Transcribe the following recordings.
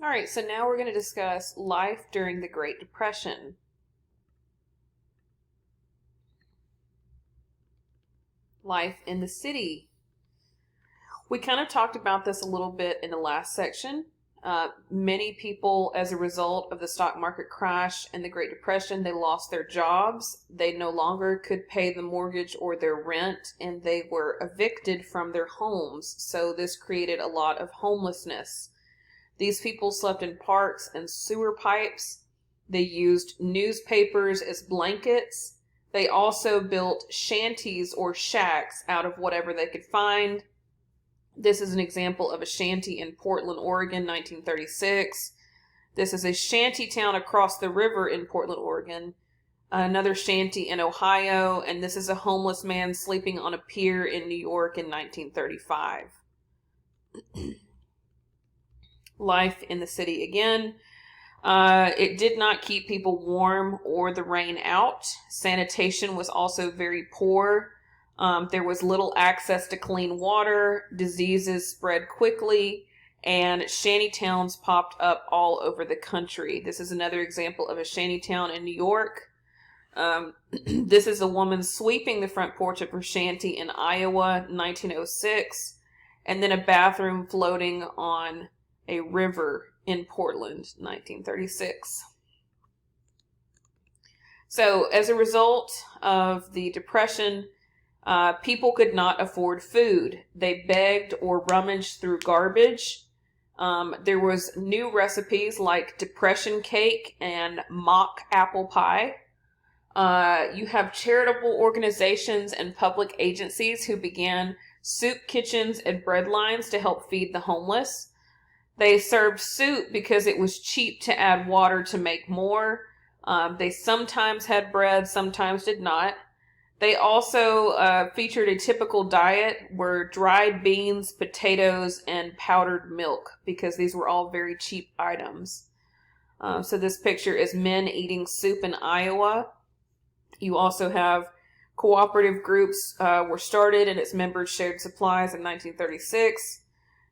All right, so now we're going to discuss life during the Great Depression. Life in the city. We kind of talked about this a little bit in the last section. Many people, as a result of the stock market crash and the Great Depression, they lost their jobs. They no longer could pay the mortgage or their rent, and they were evicted from their homes. So this created a lot of homelessness. These people slept in parks and sewer pipes. They used newspapers as blankets. They also built shanties or shacks out of whatever they could find. This is an example of a shanty in Portland, Oregon, 1936. This is a shanty town across the river in Portland, Oregon. Another shanty in Ohio, and this is a homeless man sleeping on a pier in New York in 1935. Life in the city again. It did not keep people warm or the rain out. Sanitation was also very poor. There was little access to clean water. Diseases spread quickly, and shanty towns popped up all over the country. This is another example of a shanty town in New York. This is a woman sweeping the front porch of her shanty in Iowa, 1906, and then a bathroom floating on a river in Portland, 1936. So, as a result of the Depression, people could not afford food. They begged or rummaged through garbage. There was new recipes like depression cake and mock apple pie. You have charitable organizations and public agencies who began soup kitchens and bread lines to help feed the homeless. They served soup because it was cheap to add water to make more. They sometimes had bread, sometimes did not. They also featured a typical diet were dried beans, potatoes, and powdered milk because these were all very cheap items. So this picture is men eating soup in Iowa. You also have cooperative groups were started and its members shared supplies in 1936.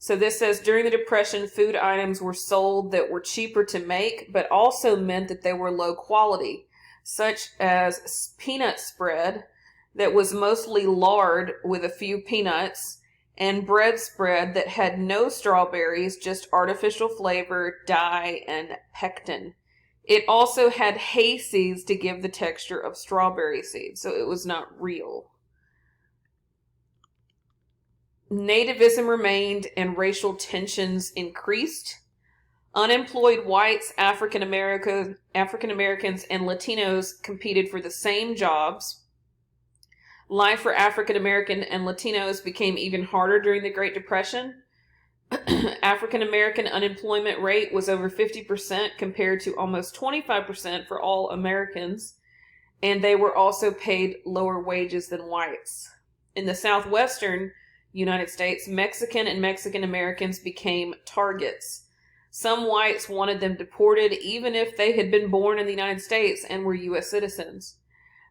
So this says during the Depression, food items were sold that were cheaper to make, but also meant that they were low quality, such as peanut spread that was mostly lard with a few peanuts, and bread spread that had no strawberries, just artificial flavor, dye, and pectin. It also had hay seeds to give the texture of strawberry seeds, so it was not real. Nativism remained and racial tensions increased. Unemployed whites, African Americans, and Latinos competed for the same jobs. Life for African American and Latinos became even harder during the Great Depression. African American unemployment rate was over 50% compared to almost 25% for all Americans, and they were also paid lower wages than whites. In the southwestern United States, Mexican and Mexican Americans became targets. Some whites wanted them deported even if they had been born in the United States and were U.S. citizens.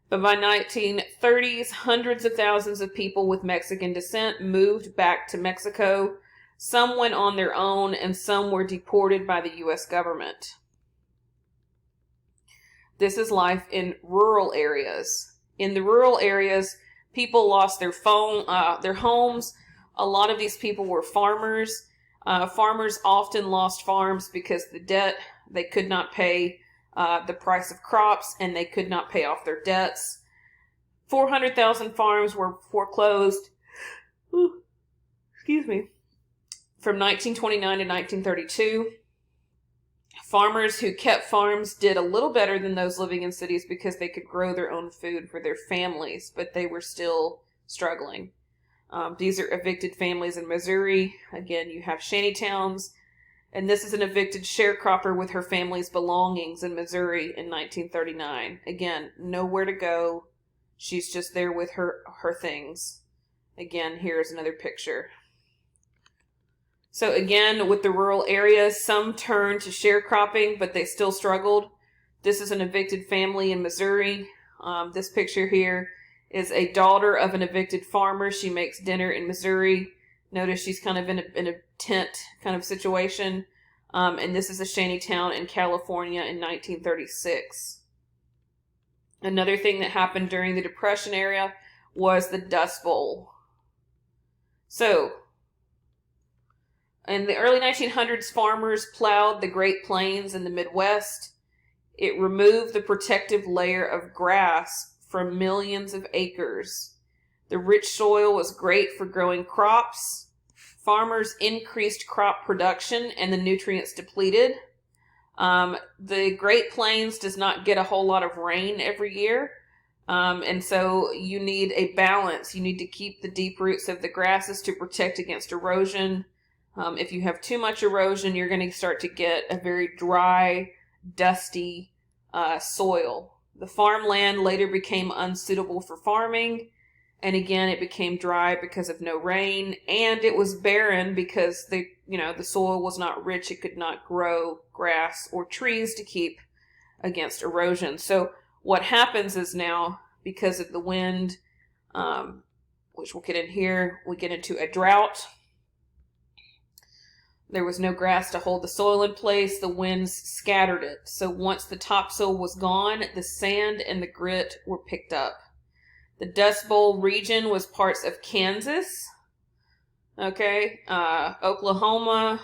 But by 1930s, hundreds of thousands of people with Mexican descent moved back to Mexico. Some went on their own, and some were deported by the U.S. government. This is life in rural areas. In the rural areas, people lost their homes. A lot of these people were farmers. Farmers often lost farms because the debt, they could not pay the price of crops, and they could not pay off their debts. 400,000 farms were foreclosed. From 1929 to 1932. Farmers who kept farms did a little better than those living in cities because they could grow their own food for their families, but they were still struggling. These are evicted families in Missouri. Again, you have shanty towns. And this is an evicted sharecropper with her family's belongings in Missouri in 1939. Again, nowhere to go. She's just there with her things. Again, here's another picture. So again, with the rural areas, some turned to sharecropping, but they still struggled. This is an evicted family in Missouri. This picture here is a daughter of an evicted farmer. She makes dinner in Missouri. Notice she's kind of in a tent kind of situation. And this is a shantytown in California in 1936. Another thing that happened during the Depression era was the Dust Bowl. So, in the early 1900s, farmers plowed the Great Plains in the Midwest. It removed the protective layer of grass from millions of acres. The rich soil was great for growing crops. Farmers increased crop production and the nutrients depleted. The Great Plains does not get a whole lot of rain every year. And so you need a balance. You need to keep the deep roots of the grasses to protect against erosion. If you have too much erosion, you're going to start to get a very dry, dusty soil. The farmland later became unsuitable for farming. And again, it became dry because of no rain, and it was barren because the soil was not rich. It could not grow grass or trees to keep against erosion. So what happens is now, because of the wind, which we'll get in here, we get into a drought. There was no grass to hold the soil in place. The winds scattered it. So once the topsoil was gone, the sand and the grit were picked up. The Dust Bowl region was parts of Kansas, Oklahoma,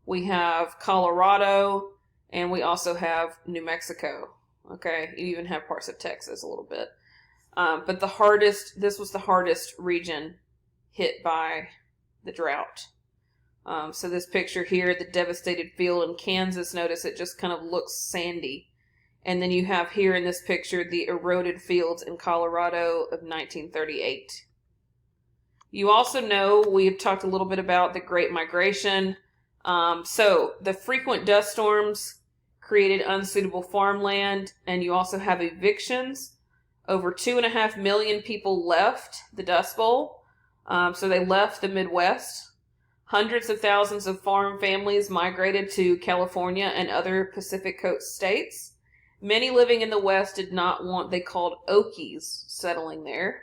we have Colorado, and we also have New Mexico, You even have parts of Texas a little bit. But this was the hardest region hit by the drought. So this picture here, the devastated field in Kansas, notice it just kind of looks sandy. And then you have here in this picture the eroded fields in Colorado of 1938. You also know we've talked a little bit about the Great Migration. So the frequent dust storms created unsuitable farmland, and you also have evictions. Over 2.5 million people left the Dust Bowl. So they left the Midwest. Hundreds of thousands of farm families migrated to California and other Pacific Coast states. Many living in the West did not want, they called Okies, settling there.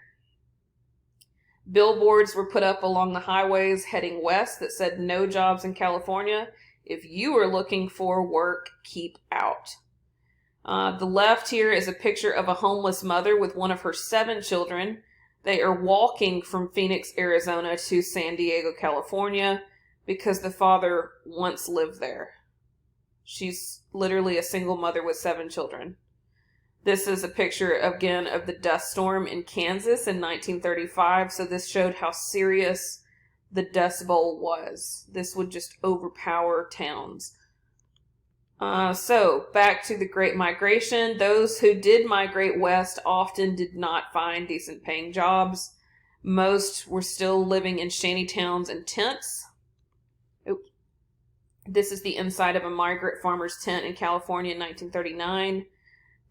Billboards were put up along the highways heading west that said no jobs in California. If you are looking for work, keep out. The left here is a picture of a homeless mother with one of her 7 children. They are walking from Phoenix, Arizona to San Diego, California, because the father once lived there. She's literally a single mother with 7 children. This is a picture, again, of the dust storm in Kansas in 1935. So this showed how serious the Dust Bowl was. This would just overpower towns. So back to the Great Migration. Those who did migrate west often did not find decent paying jobs. Most were still living in shanty towns and tents. This is the inside of a migrant farmer's tent in California in 1939.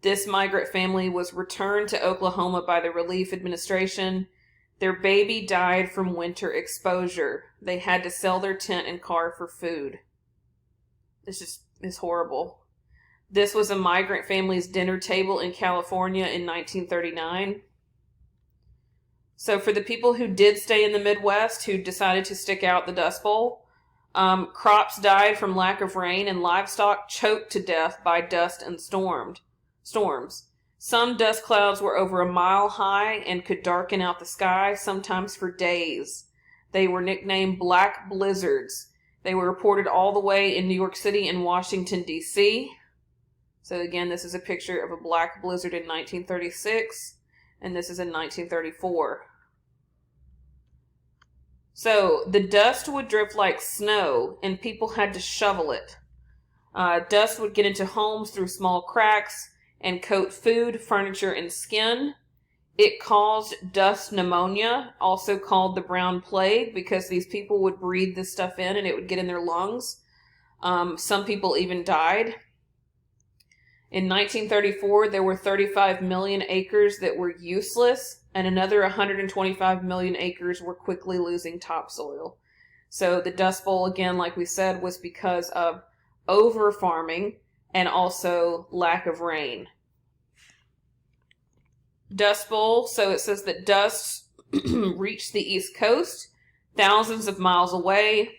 This migrant family was returned to Oklahoma by the Relief Administration. Their baby died from winter exposure. They had to sell their tent and car for food. This is horrible. This was a migrant family's dinner table in California in 1939. So for the people who did stay in the Midwest, who decided to stick out the Dust Bowl, crops died from lack of rain, and livestock choked to death by dust and storms. Some dust clouds were over a mile high and could darken out the sky, sometimes for days. They were nicknamed black blizzards. They were reported all the way in New York City and Washington, D.C. So again, this is a picture of a black blizzard in 1936, and this is in 1934. So the dust would drip like snow, and people had to shovel it. Dust would get into homes through small cracks and coat food, furniture, and skin. It caused dust pneumonia, also called the brown plague, because these people would breathe this stuff in and it would get in their lungs. Some people even died. In 1934, there were 35 million acres that were useless, and another 125 million acres were quickly losing topsoil. So the Dust Bowl, again, like we said, was because of over-farming and also lack of rain. Dust Bowl, so it says that dust reached the East Coast thousands of miles away.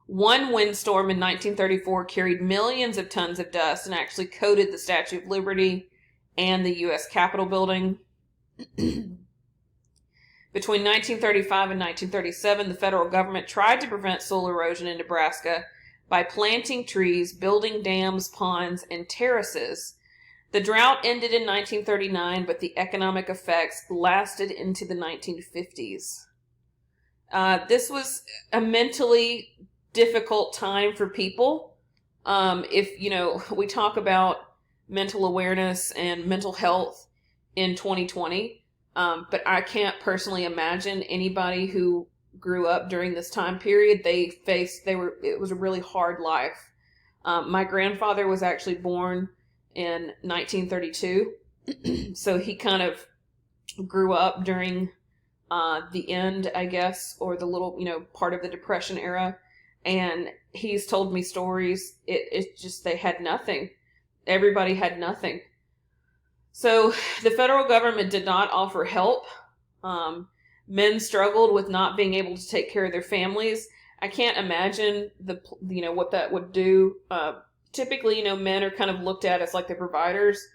One windstorm in 1934 carried millions of tons of dust and actually coated the Statue of Liberty and the U.S. Capitol building. Between 1935 and 1937, the federal government tried to prevent soil erosion in Nebraska by planting trees, building dams, ponds, and terraces. The drought ended in 1939, but the economic effects lasted into the 1950s. This was a mentally difficult time for people. If, we talk about mental awareness and mental health in 2020, but I can't personally imagine anybody who grew up during this time period. It was a really hard life. My grandfather was actually born in 1932, so he kind of grew up during the end, I guess, or the little, part of the Depression era, and he's told me stories. It's just, they had nothing. Everybody had nothing. So the federal government did not offer help. Men struggled with not being able to take care of their families. I can't imagine what that would do. Typically, men are kind of looked at as like the providers.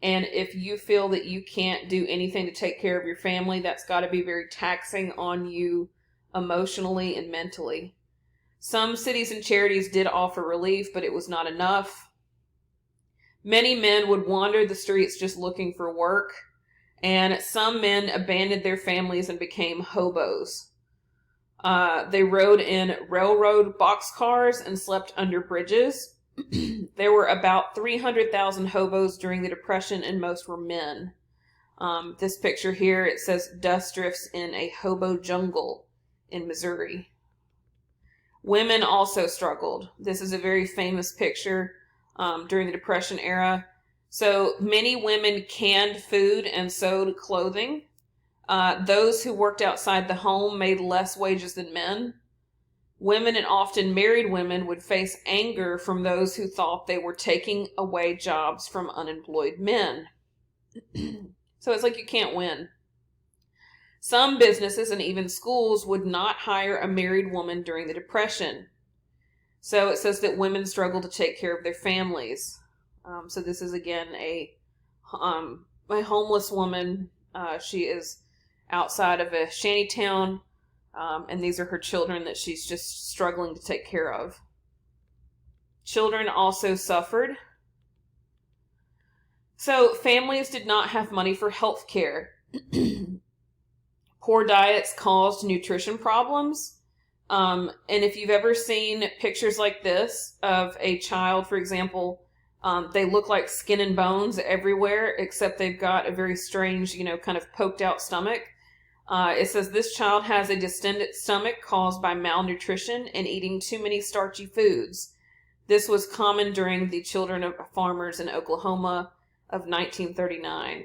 And if you feel that you can't do anything to take care of your family, that's got to be very taxing on you emotionally and mentally. Some cities and charities did offer relief, but it was not enough. Many men would wander the streets just looking for work, and some men abandoned their families and became hobos. They rode in railroad boxcars and slept under bridges. There were about 300,000 hobos during the Depression, and most were men. This picture here, it says dust drifts in a hobo jungle in Missouri. Women also struggled. This is a very famous picture during the Depression era. So many women canned food and sewed clothing. Those who worked outside the home made less wages than men. Women, and often married women, would face anger from those who thought they were taking away jobs from unemployed men. So it's like you can't win. Some businesses and even schools would not hire a married woman during the Depression. So it says that women struggled to take care of their families. So this is again a homeless woman. She is outside of a shanty town, and these are her children that she's just struggling to take care of. Children also suffered. So families did not have money for health care. Poor diets caused nutrition problems. And if you've ever seen pictures like this of a child, for example, they look like skin and bones everywhere, except they've got a very strange, kind of poked out stomach. It says this child has a distended stomach caused by malnutrition and eating too many starchy foods. This was common during the Children of Farmers in Oklahoma of 1939.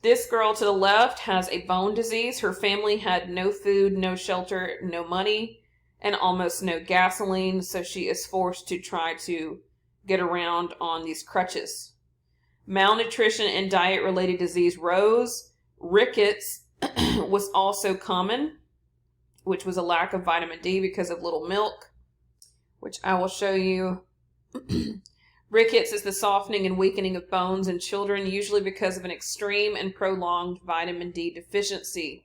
This girl to the left has a bone disease. Her family had no food, no shelter, no money, and almost no gasoline, so she is forced to try to get around on these crutches. Malnutrition and diet-related disease rose. Rickets was also common, which was a lack of vitamin D because of little milk, which I will show you. Rickets is the softening and weakening of bones in children, usually because of an extreme and prolonged vitamin D deficiency.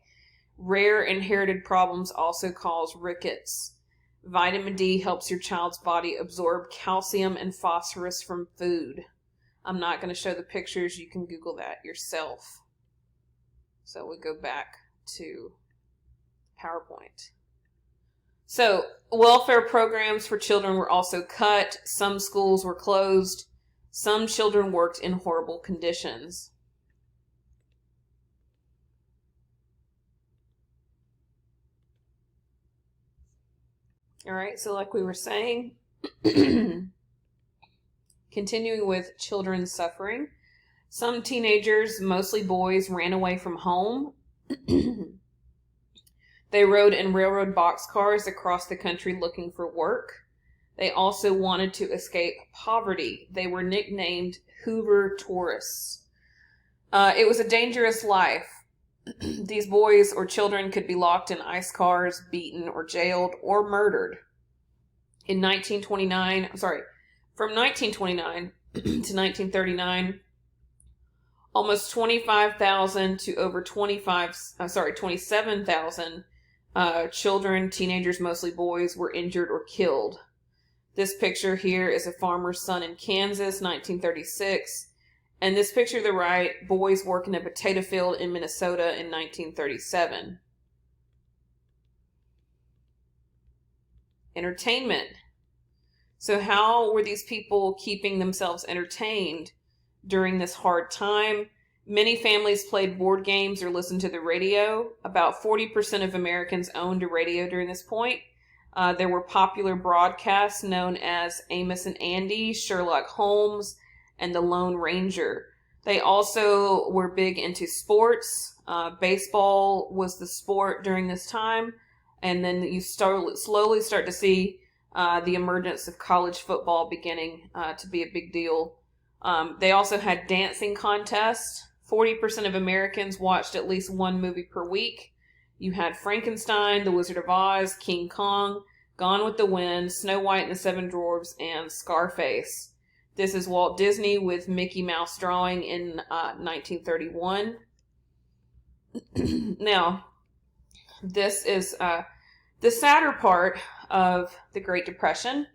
Rare inherited problems also cause rickets. Vitamin D helps your child's body absorb calcium and phosphorus from food. I'm not going to show the pictures. You can Google that yourself. So we go back to PowerPoint. So, welfare programs for children were also cut. Some schools were closed. Some children worked in horrible conditions. All right, so like we were saying, continuing with children's suffering, some teenagers, mostly boys, ran away from home. They rode in railroad boxcars across the country looking for work. They also wanted to escape poverty. They were nicknamed Hoover tourists. It was a dangerous life. These boys or children could be locked in ice cars, beaten or jailed, or murdered. In 1929, from 1929 to 1939, almost 25,000 to over 27,000 children, teenagers, mostly boys, were injured or killed. This picture here is a farmer's son in Kansas, 1936. And this picture to the right, boys working a potato field in Minnesota in 1937. Entertainment. So how were these people keeping themselves entertained during this hard time? Many families played board games or listened to the radio. About 40% of Americans owned a radio during this point. There were popular broadcasts known as Amos and Andy, Sherlock Holmes, and The Lone Ranger. They also were big into sports. Baseball was the sport during this time. And then you slowly start to see the emergence of college football beginning to be a big deal. They also had dancing contests. 40% of Americans watched at least one movie per week. You had Frankenstein, The Wizard of Oz, King Kong, Gone with the Wind, Snow White and the Seven Dwarfs, and Scarface. This is Walt Disney with Mickey Mouse drawing in 1931. Now, this is the sadder part of the Great Depression,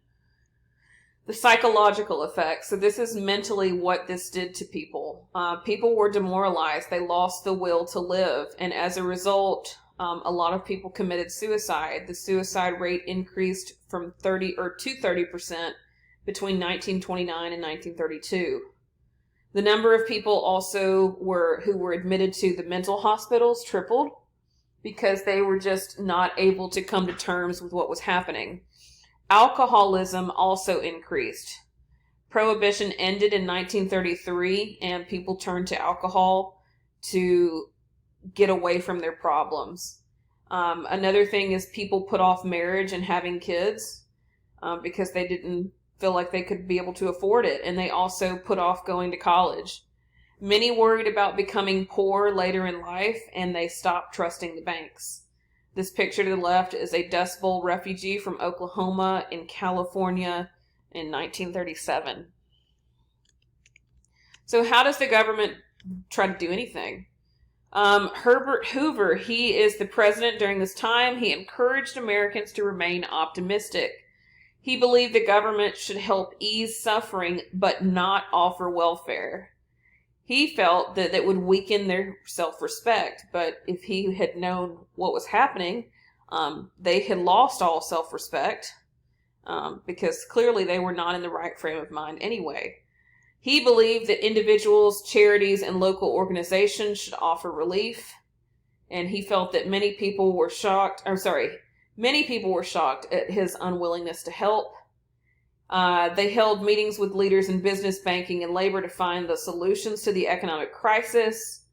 the psychological effects. So this is mentally what this did to people. People were demoralized. They lost the will to live. And as a result, a lot of people committed suicide. The suicide rate increased from 30% between 1929 and 1932. The number of people also who were admitted to the mental hospitals tripled because they were just not able to come to terms with what was happening. Alcoholism also increased. Prohibition ended in 1933, and people turned to alcohol to get away from their problems. Another thing is people put off marriage and having kids because they didn't feel like they could be able to afford it, and they also put off going to college. Many worried about becoming poor later in life, and they stopped trusting the banks. This picture to the left is a Dust Bowl refugee from Oklahoma in California in 1937. So how does the government try to do anything? Herbert Hoover, he is the president during this time. He encouraged Americans to remain optimistic. He believed the government should help ease suffering, but not offer welfare. He felt that it would weaken their self-respect, but if he had known what was happening, they had lost all self-respect because clearly they were not in the right frame of mind anyway. He believed that individuals, charities, and local organizations should offer relief, and he felt that many people were shocked at his unwillingness to help. They held meetings with leaders in business, banking, and labor to find the solutions to the economic crisis.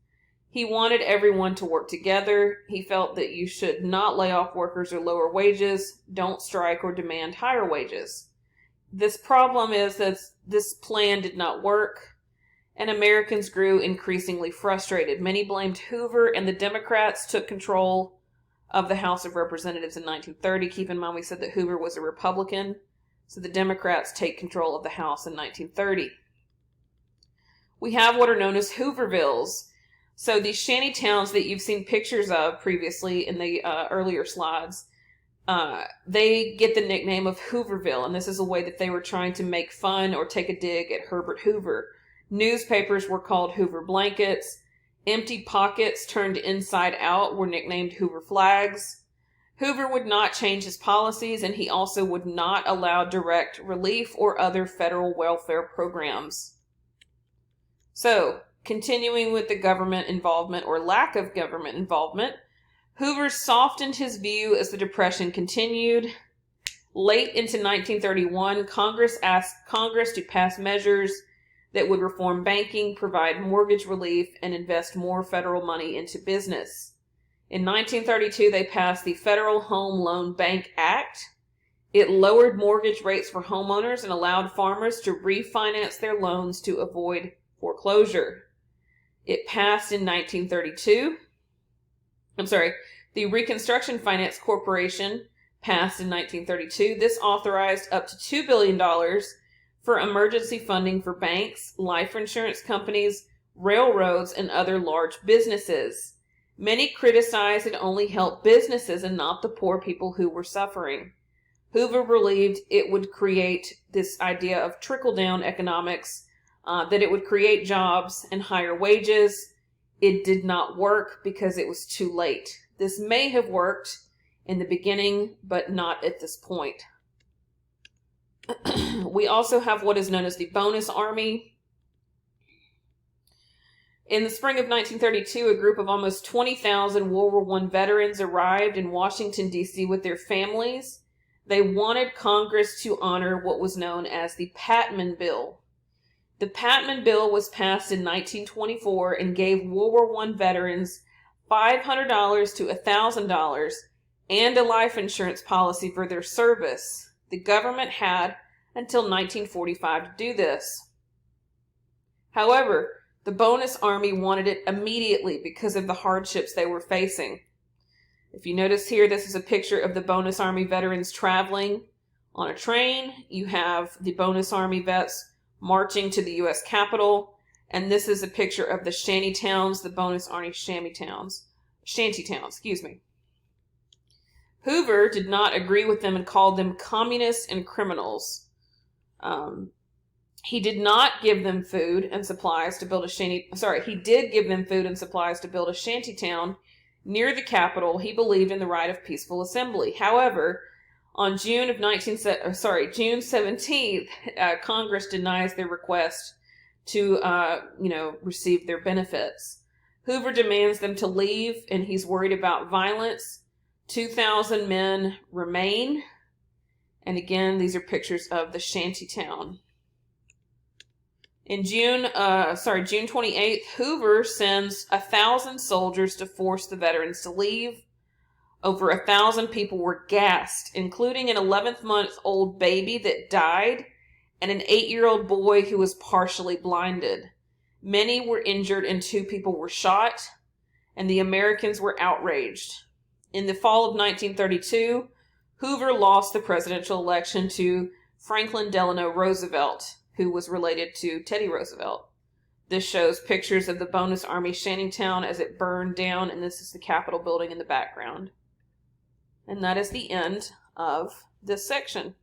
He wanted everyone to work together. He felt that you should not lay off workers or lower wages, don't strike or demand higher wages. This problem is that this plan did not work, and Americans grew increasingly frustrated. Many blamed Hoover, and the Democrats took control of the House of Representatives in 1930. Keep in mind, we said that Hoover was a Republican. So the Democrats take control of the House in 1930. We have what are known as Hoovervilles. So these shanty towns that you've seen pictures of previously in the earlier slides, they get the nickname of Hooverville, and this is a way that they were trying to make fun or take a dig at Herbert Hoover. Newspapers were called Hoover blankets. Empty pockets turned inside out were nicknamed Hoover flags. Hoover would not change his policies, and he also would not allow direct relief or other federal welfare programs. So, continuing with the government involvement or lack of government involvement, Hoover softened his view as the Depression continued. Late into 1931, Congress asked Congress to pass measures that would reform banking, provide mortgage relief, and invest more federal money into business. In 1932, they passed the Federal Home Loan Bank Act. It lowered mortgage rates for homeowners and allowed farmers to refinance their loans to avoid foreclosure. It passed in 1932. The Reconstruction Finance Corporation passed in 1932. This authorized up to $2 billion for emergency funding for banks, life insurance companies, railroads, and other large businesses. Many criticized it only helped businesses and not the poor people who were suffering. Hoover believed it would create this idea of trickle-down economics, that it would create jobs and higher wages. It did not work because it was too late. This may have worked in the beginning, but not at this point. We also have what is known as the Bonus Army. In the spring of 1932, a group of almost 20,000 World War I veterans arrived in Washington, D.C. with their families. They wanted Congress to honor what was known as the Patman Bill. The Patman Bill was passed in 1924 and gave World War I veterans $500 to $1,000 and a life insurance policy for their service. The government had until 1945 to do this. However, the Bonus Army wanted it immediately because of the hardships they were facing. If you notice here, this is a picture of the Bonus Army veterans traveling on a train. You have the Bonus Army vets marching to the U.S. Capitol. And this is a picture of the shanty towns, the Bonus Army shanty towns. Hoover did not agree with them and called them communists and criminals. He did not give them food and supplies to build a shanty. He did give them food and supplies to build a shanty town near the Capitol. He believed in the right of peaceful assembly. However, on June 17th, Congress denies their request to, receive their benefits. Hoover demands them to leave, and he's worried about violence. 2,000 men remain. And again, these are pictures of the shanty town. In June 28th, Hoover sends 1,000 soldiers to force the veterans to leave. Over 1,000 people were gassed, including an 11-month-old baby that died and an 8-year-old boy who was partially blinded. Many were injured and 2 people were shot, and the Americans were outraged. In the fall of 1932, Hoover lost the presidential election to Franklin Delano Roosevelt, who was related to Teddy Roosevelt. This shows pictures of the Bonus Army shantytown as it burned down, and this is the Capitol building in the background. And that is the end of this section.